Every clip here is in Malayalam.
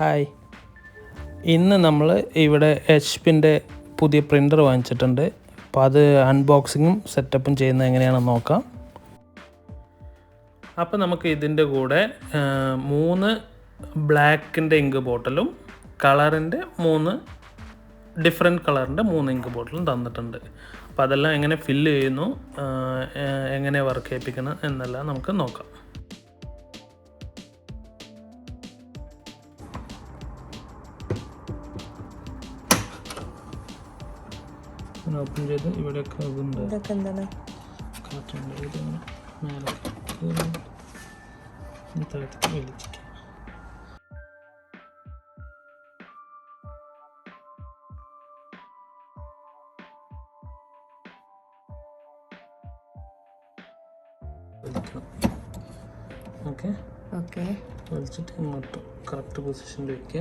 ഹായ്, ഇന്ന് നമ്മൾ ഇവിടെ HP-ൻ്റെ പുതിയ പ്രിൻ്റർ വാങ്ങിച്ചിട്ടുണ്ട്. അപ്പോൾ അത് അൺബോക്സിങ്ങും സെറ്റപ്പും ചെയ്യുന്നത് എങ്ങനെയാണെന്ന് നോക്കാം. അപ്പോൾ നമുക്ക് ഇതിൻ്റെ കൂടെ 3 ബ്ലാക്കിൻ്റെ ഇങ്ക് ബോട്ടിലും കളറിൻ്റെ 3 ഡിഫറെൻറ്റ് കളറിൻ്റെ 3 ഇങ്ക് ബോട്ടിലും തന്നിട്ടുണ്ട്. അപ്പോൾ അതെല്ലാം എങ്ങനെ ഫില്ല് ചെയ്യുന്നു, എങ്ങനെ വർക്ക് ചെയ്യിപ്പിക്കണം എന്നെല്ലാം നമുക്ക് നോക്കാം. ഓപ്പൺ ചെയ്ത് ഇവിടെയൊക്കെ ഇതുണ്ട്, കാറ്റുണ്ട്, ഇതിങ്ങനെ മേലെ താഴത്തേക്ക് വലിച്ചിരിക്കുക. ഓക്കെ ഓക്കെ വലിച്ചിട്ട് ഇങ്ങോട്ട് കറക്റ്റ് പൊസിഷനിൽ വയ്ക്കുക.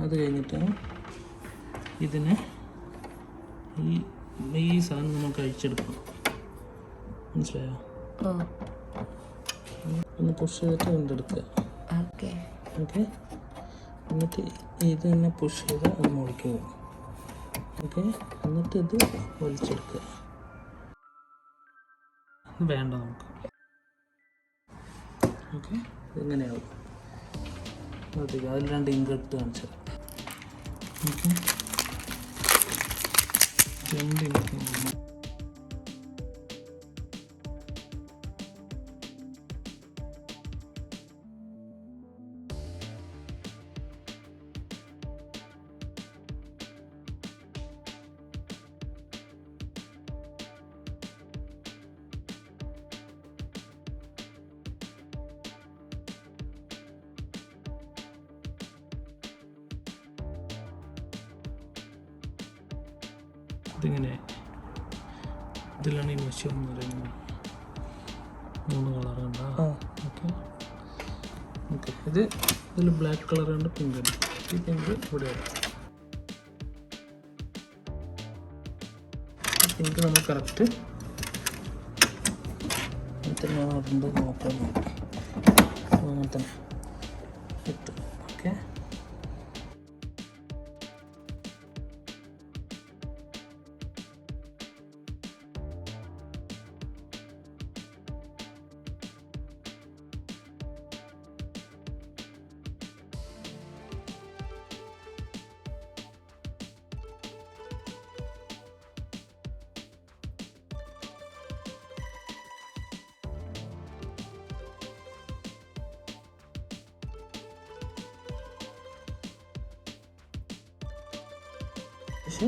അത് കഴിഞ്ഞിട്ട് ഇതിനെ ഈ സാധനം നമുക്ക് അഴിച്ചെടുക്കണം. മനസ്സിലായോ? ഒന്ന് പുഷ് ചെയ്തിട്ട് കൊണ്ടെടുക്കുക. ഓക്കെ എന്നിട്ട് ഇത് തന്നെ പുഷ് ചെയ്ത് അത് മുറിക്കുക. ഓക്കെ, എന്നിട്ട് ഇത് വലിച്ചെടുക്കുക. വേണ്ട നമുക്ക്. ഓക്കെ, ഇങ്ങനെയാവും. അതിൽ 2 ഇങ്ക് ഇട്ട് കാണിച്ചത്. Okay, 2 ink. ഇതിങ്ങനെ ഇതിലാണ് ഈ മെഷീൻ എന്ന് പറയുന്നത്. 3 കളർ കണ്ടോ? ഓക്കെ ഓക്കെ, ഇതിൽ ബ്ലാക്ക് കളറുണ്ട്, പിങ്ക് ഉണ്ട്. ഈ പിങ്ക് ഇവിടെ പിങ്ക് നമ്മൾ കറക്റ്റ് എത്രയാണ് അതിൻ്റെ നോക്കാൻ അങ്ങനെ തന്നെ ഇട്ട്. ഓക്കെ, പക്ഷേ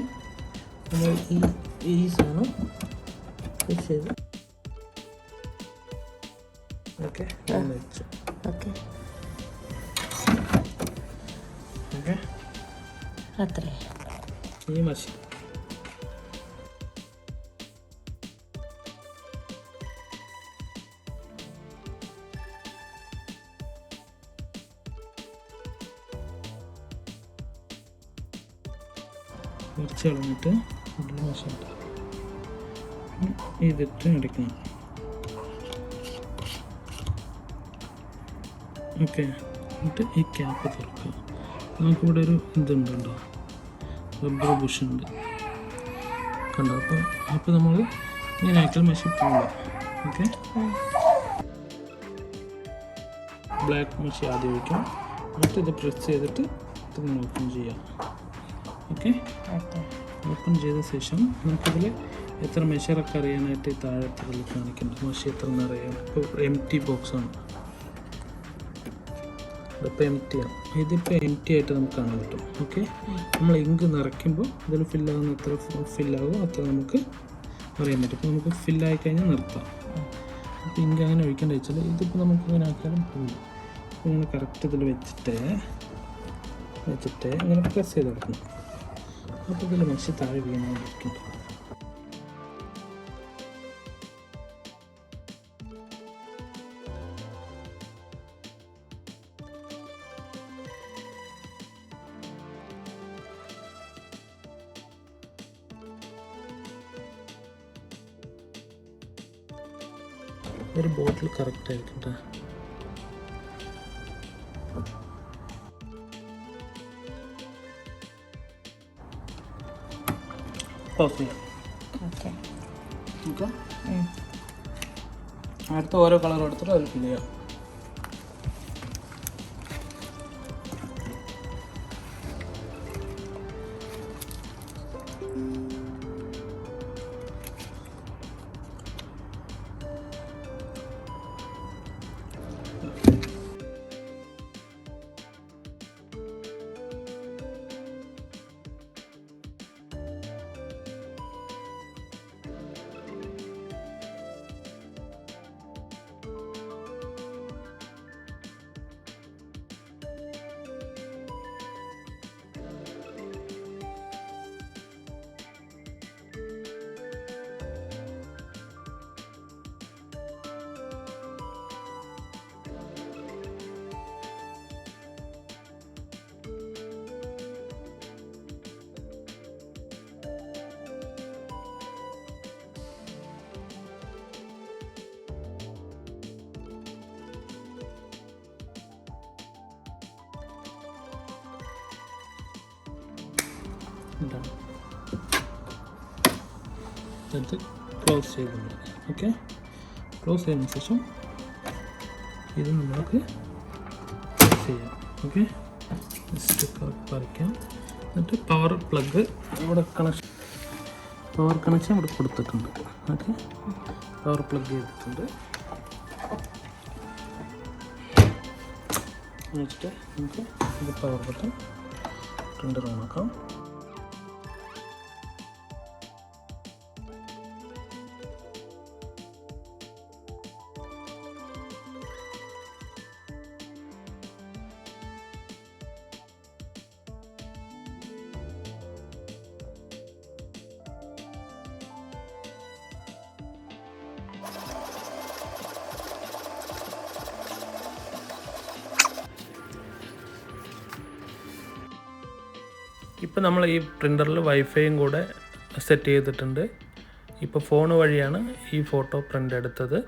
നമ്മൾ ഈ സാധനം പുഷ് ചെയ്ത് ഓക്കെ വെച്ചു. ഓക്കെ ഓക്കെ, അത്രേ. ഈ മഷി കുറച്ച് കളഞ്ഞിട്ട് ഇതിൽ മഷിട്ട് ഇതിട്ട് അടിക്കണം. ഓക്കെ, എന്നിട്ട് ഈ ക്യാപ്പ് തുറക്കുക. നമുക്കിവിടെ ഒരു ഇതുണ്ടോ, റബ്ബർ ബുഷ് ഉണ്ട് കണ്ടോ? അപ്പോൾ നമ്മൾ ഇങ്ങനെ ആക്കിയാൽ മഷി പോവില്ല. ഓക്കെ, ബ്ലാക്ക് മഷി ആദ്യം വയ്ക്കാം, എന്നിട്ട് ഇത് പ്രസ് ചെയ്തിട്ട് ഇത് ഓപ്പൺ ചെയ്യാം. ഓക്കെ, ഓപ്പൺ ചെയ്ത ശേഷം നമുക്കിതിൽ എത്ര മെഷറൊക്കെ അറിയാനായിട്ട് താഴത്തിൽ കാണിക്കുന്നുണ്ട്. മഷി എത്ര നിറയാം. ഇപ്പോൾ എംറ്റി ബോക്സാണ്, ഇതിപ്പോൾ എംറ്റിയാണ്. ഇതിപ്പോൾ എംറ്റി ആയിട്ട് നമുക്ക് കാണാൻ പറ്റും. ഓക്കെ, നമ്മൾ ഇങ്ക് നിറയ്ക്കുമ്പോൾ ഇതിൽ ഫില്ലാകുന്ന എത്ര ഫില്ലാകുമോ അത്ര നമുക്ക് അറിയാൻ പറ്റും. ഇപ്പോൾ നമുക്ക് ഫില്ലായി കഴിഞ്ഞാൽ നിർത്താം. അപ്പോൾ ഇങ്ക് അങ്ങനെ ഒഴിക്കേണ്ട വെച്ചാൽ ഇതിപ്പോൾ നമുക്ക് ഇങ്ങനെ ആക്കിയാലും പോകും. ഇങ്ങനെ കറക്റ്റ് ഇതിൽ വെച്ചിട്ട് ഇങ്ങനെ പ്രസ് ചെയ്ത് കൊടുക്കണം. അപ്പോൾ ഇതിൽ മഷി താഴെ വീണായിരിക്കും. ഒരു ബോട്ടിൽ കറക്റ്റ് ആയിരിക്കും കേട്ടോ. ക്ലോസ് ചെയ്യാം. ഓക്കെ. ഓക്കെ, അടുത്ത ഓരോ കളർ എടുത്തിട്ട് അതിൽ ഫില്ല് ചെയ്യാം. എന്നിട്ട് ക്ലോസ് ചെയ്തിട്ടുണ്ട്. ഓക്കെ, ക്ലോസ് ചെയ്തതിന് ശേഷം ഇത് നമുക്ക് ചെയ്യാം. ഓക്കെ, ജസ്റ്റ് കറക്റ്റ് വരയ്ക്കാം. എന്നിട്ട് പവർ പ്ലഗ് ഇവിടെ പവർ കണക്ഷൻ ഇവിടെ കൊടുത്തിട്ടുണ്ട്. ഓക്കെ, പവർ പ്ലഗ് ചെയ്തിട്ടുണ്ട്. വെച്ചിട്ട് നമുക്ക് ഇത് പവർ ബട്ടൺ പ്രിൻ്റർ ഓണാക്കാം. ഇപ്പോൾ നമ്മൾ ഈ പ്രിൻ്ററിൽ വൈഫൈയും കൂടെ സെറ്റ് ചെയ്തിട്ടുണ്ട്. ഇപ്പോൾ ഫോൺ വഴിയാണ് ഈ ഫോട്ടോ പ്രിൻ്റ് എടുത്തത്.